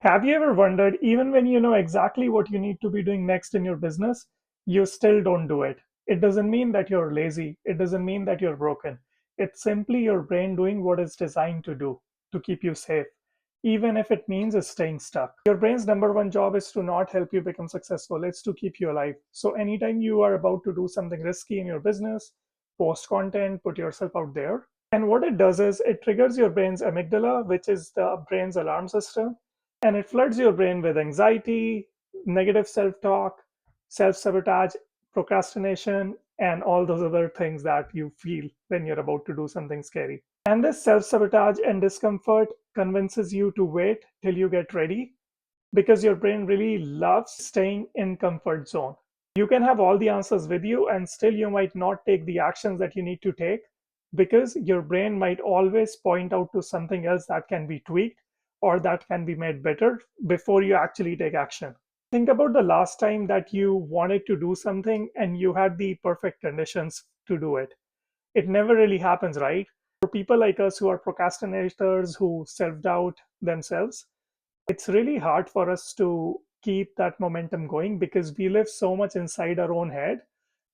Have you ever wondered, even when you know exactly what you need to be doing next in your business, you still don't do it? It doesn't mean that you're lazy. It doesn't mean that you're broken. It's simply your brain doing what it's designed to do to keep you safe, even if it means it's staying stuck. Your brain's number one job is to not help you become successful, it's to keep you alive. So, anytime you are about to do something risky in your business, post content, put yourself out there, and what it does is it triggers your brain's amygdala, which is the brain's alarm system, and it floods your brain with anxiety, negative self talk, self sabotage, procrastination, and all those other things that you feel when you're about to do something scary. And this self sabotage and discomfort convinces you to wait till you get ready because your brain really loves staying in comfort zone. You can have all the answers with you and still you might not take the actions that you need to take because your brain might always point out to something else that can be tweaked or that can be made better before you actually take action. Think about the last time that you wanted to do something and you had the perfect conditions to do it. It never really happens, right? For people like us who are procrastinators, who self doubt themselves, it's really hard for us to keep that momentum going because we live so much inside our own head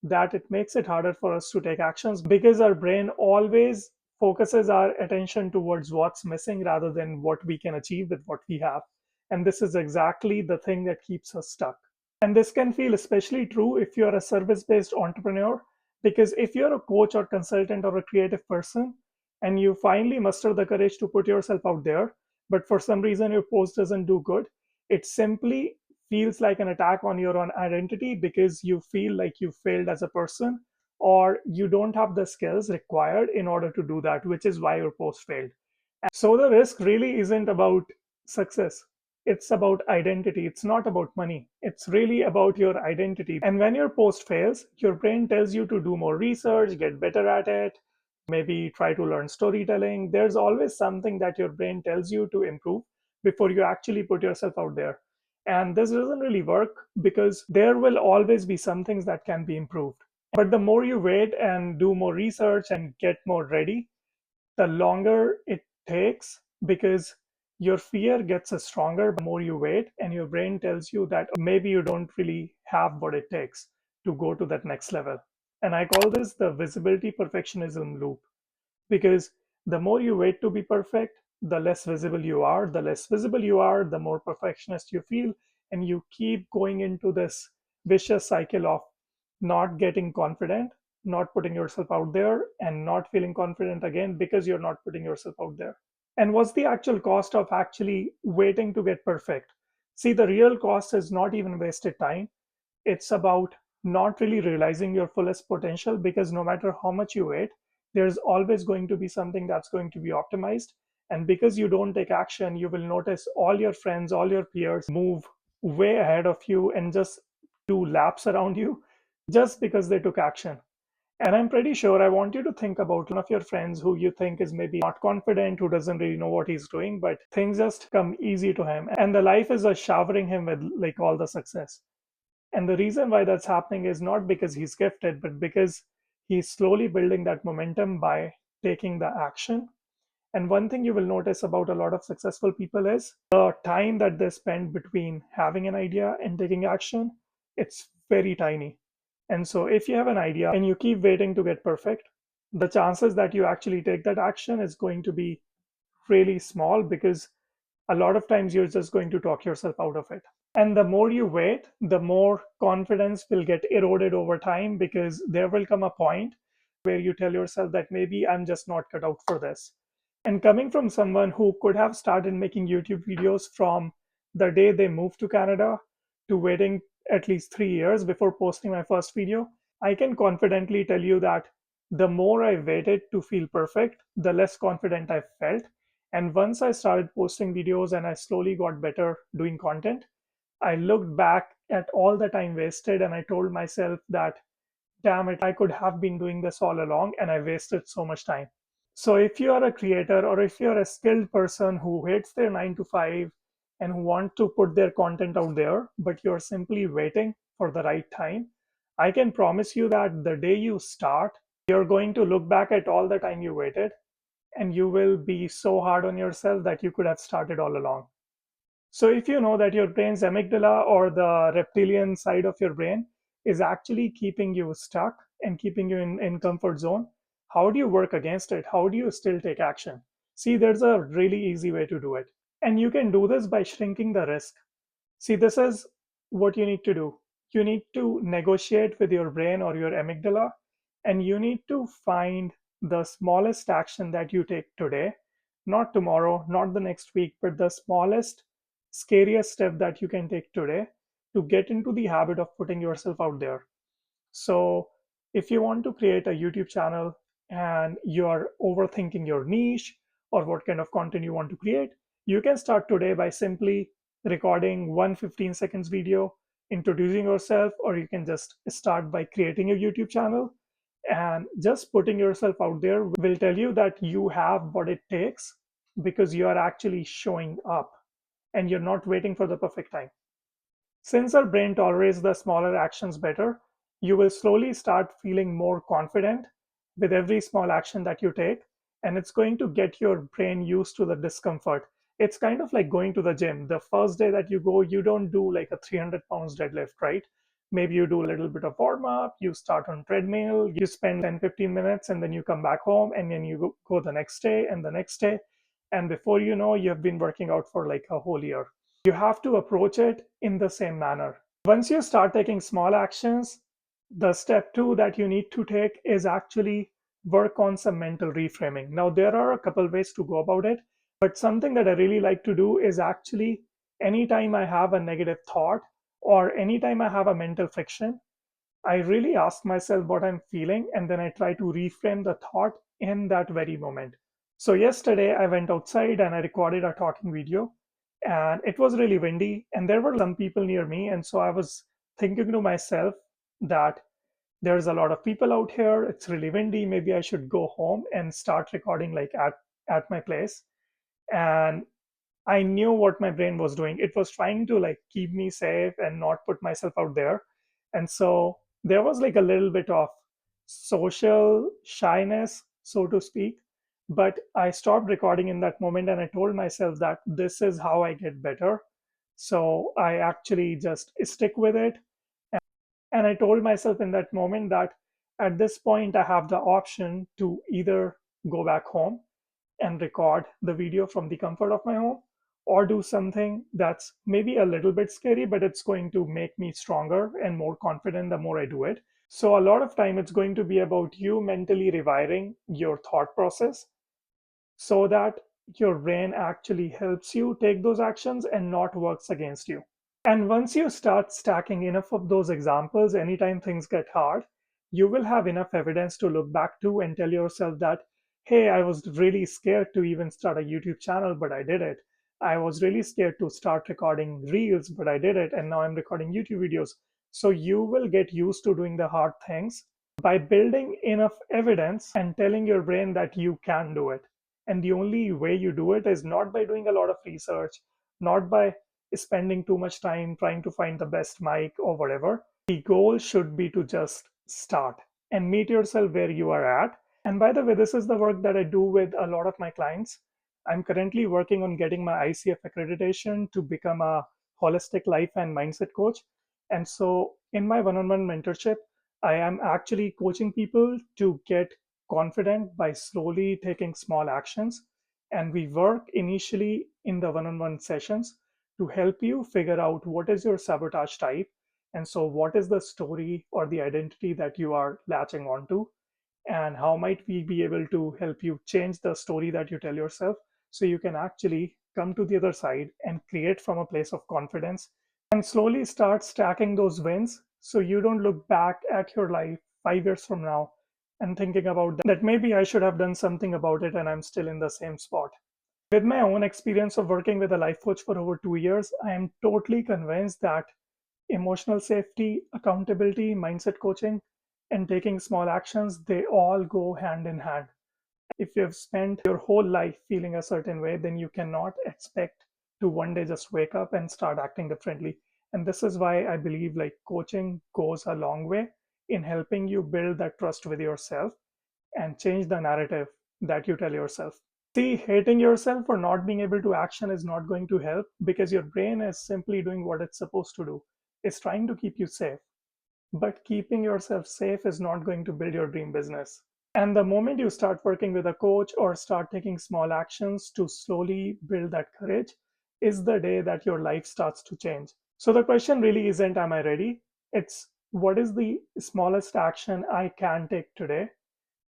that it makes it harder for us to take actions because our brain always focuses our attention towards what's missing rather than what we can achieve with what we have. And this is exactly the thing that keeps us stuck. And this can feel especially true if you're a service based entrepreneur, because if you're a coach or consultant or a creative person and you finally muster the courage to put yourself out there, but for some reason your post doesn't do good, it simply feels like an attack on your own identity because you feel like you failed as a person or you don't have the skills required in order to do that, which is why your post failed. So the risk really isn't about success. It's about identity. It's not about money. It's really about your identity. And when your post fails, your brain tells you to do more research, get better at it, maybe try to learn storytelling. There's always something that your brain tells you to improve before you actually put yourself out there. And this doesn't really work because there will always be some things that can be improved. But the more you wait and do more research and get more ready, the longer it takes because your fear gets stronger the more you wait, and your brain tells you that maybe you don't really have what it takes to go to that next level. And I call this the visibility perfectionism loop because the more you wait to be perfect, the less visible you are. The less visible you are, the more perfectionist you feel, and you keep going into this vicious cycle of not getting confident, not putting yourself out there, and not feeling confident again because you're not putting yourself out there. And what's the actual cost of actually waiting to get perfect? See, the real cost is not even wasted time. It's about not really realizing your fullest potential because no matter how much you wait, there's always going to be something that's going to be optimized. And because you don't take action, you will notice all your friends, all your peers move way ahead of you and just do laps around you just because they took action. And I'm pretty sure I want you to think about one of your friends who you think is maybe not confident, who doesn't really know what he's doing, but things just come easy to him. And the life is just showering him with like all the success. And the reason why that's happening is not because he's gifted, but because he's slowly building that momentum by taking the action. And one thing you will notice about a lot of successful people is the time that they spend between having an idea and taking action, it's very tiny. And so if you have an idea and you keep waiting to get perfect, the chances that you actually take that action is going to be really small because a lot of times you're just going to talk yourself out of it. And the more you wait, the more confidence will get eroded over time because there will come a point where you tell yourself that maybe I'm just not cut out for this. And coming from someone who could have started making YouTube videos from the day they moved to Canada to waiting at least 3 years before posting my first video, I can confidently tell you that the more I waited to feel perfect, the less confident I felt. And once I started posting videos and I slowly got better doing content, I looked back at all the time wasted and I told myself that, damn it, I could have been doing this all along and I wasted so much time. So if you are a creator or if you're a skilled person who hates their 9 to 5 and who want to put their content out there, but you're simply waiting for the right time, I can promise you that the day you start, you're going to look back at all the time you waited and you will be so hard on yourself that you could have started all along. So if you know that your brain's amygdala or the reptilian side of your brain is actually keeping you stuck and keeping you in comfort zone, how do you work against it? How do you still take action? See, there's a really easy way to do it. And you can do this by shrinking the risk. See, this is what you need to do. You need to negotiate with your brain or your amygdala, and you need to find the smallest action that you take today, not tomorrow, not the next week, but the smallest, scariest step that you can take today to get into the habit of putting yourself out there. So, if you want to create a YouTube channel and you're overthinking your niche or what kind of content you want to create, you can start today by simply recording one 15 seconds video, introducing yourself, or you can just start by creating a YouTube channel and just putting yourself out there will tell you that you have what it takes because you are actually showing up and you're not waiting for the perfect time. Since our brain tolerates the smaller actions better, you will slowly start feeling more confident with every small action that you take, and it's going to get your brain used to the discomfort. It's kind of like going to the gym. The first day that you go, you don't do like a 300 pounds deadlift, right? Maybe you do a little bit of warm up, you start on treadmill, you spend 10, 15 minutes, and then you come back home, and then you go the next day and the next day. And before you know, you have been working out for like a whole year. You have to approach it in the same manner. Once you start taking small actions, the step two that you need to take is actually work on some mental reframing. Now, there are a couple ways to go about it, but something that I really like to do is actually anytime I have a negative thought or anytime I have a mental friction, I really ask myself what I'm feeling and then I try to reframe the thought in that very moment. So, yesterday I went outside and I recorded a talking video, and it was really windy, and there were some people near me. And so I was thinking to myself that there's a lot of people out here, it's really windy, maybe I should go home and start recording like at my place. And I knew what my brain was doing. It was trying to like keep me safe and not put myself out there. And so there was like a little bit of social shyness, so to speak. But I stopped recording in that moment and I told myself that this is how I get better. So I actually just stick with it. And I told myself in that moment that at this point, I have the option to either go back home and record the video from the comfort of my home or do something that's maybe a little bit scary, but it's going to make me stronger and more confident the more I do it. So a lot of time it's going to be about you mentally rewiring your thought process so that your brain actually helps you take those actions and not works against you. And once you start stacking enough of those examples, anytime things get hard, you will have enough evidence to look back to and tell yourself that, hey, I was really scared to even start a YouTube channel, but I did it. I was really scared to start recording reels, but I did it. And now I'm recording YouTube videos. So you will get used to doing the hard things by building enough evidence and telling your brain that you can do it. And the only way you do it is not by doing a lot of research, not by spending too much time trying to find the best mic or whatever. The goal should be to just start and meet yourself where you are at. And by the way, this is the work that I do with a lot of my clients. I'm currently working on getting my ICF accreditation to become a holistic life and mindset coach. And so, in my one on one mentorship, I am actually coaching people to get confident by slowly taking small actions. And we work initially in the one on one sessions to help you figure out what is your sabotage type. And so, what is the story or the identity that you are latching onto? And how might we be able to help you change the story that you tell yourself so you can actually come to the other side and create from a place of confidence and slowly start stacking those wins so you don't look back at your life 5 years from now and thinking about that maybe I should have done something about it and I'm still in the same spot. With my own experience of working with a life coach for over 2 years, I am totally convinced that emotional safety, accountability, mindset coaching, and taking small actions, they all go hand in hand. If you have spent your whole life feeling a certain way, then you cannot expect to one day just wake up and start acting differently. And this is why I believe like coaching goes a long way in helping you build that trust with yourself and change the narrative that you tell yourself. See, hating yourself for not being able to action is not going to help because your brain is simply doing what it's supposed to do. It's trying to keep you safe. But keeping yourself safe is not going to build your dream business. And the moment you start working with a coach or start taking small actions to slowly build that courage, is the day that your life starts to change. So the question really isn't, am I ready? It's, what is the smallest action I can take today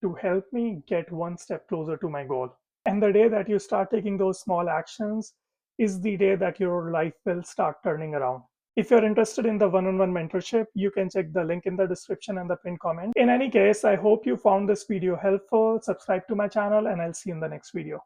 to help me get one step closer to my goal? And the day that you start taking those small actions is the day that your life will start turning around. If you're interested in the one-on-one mentorship, you can check the link in the description and the pinned comment. In any case, I hope you found this video helpful. Subscribe to my channel and I'll see you in the next video.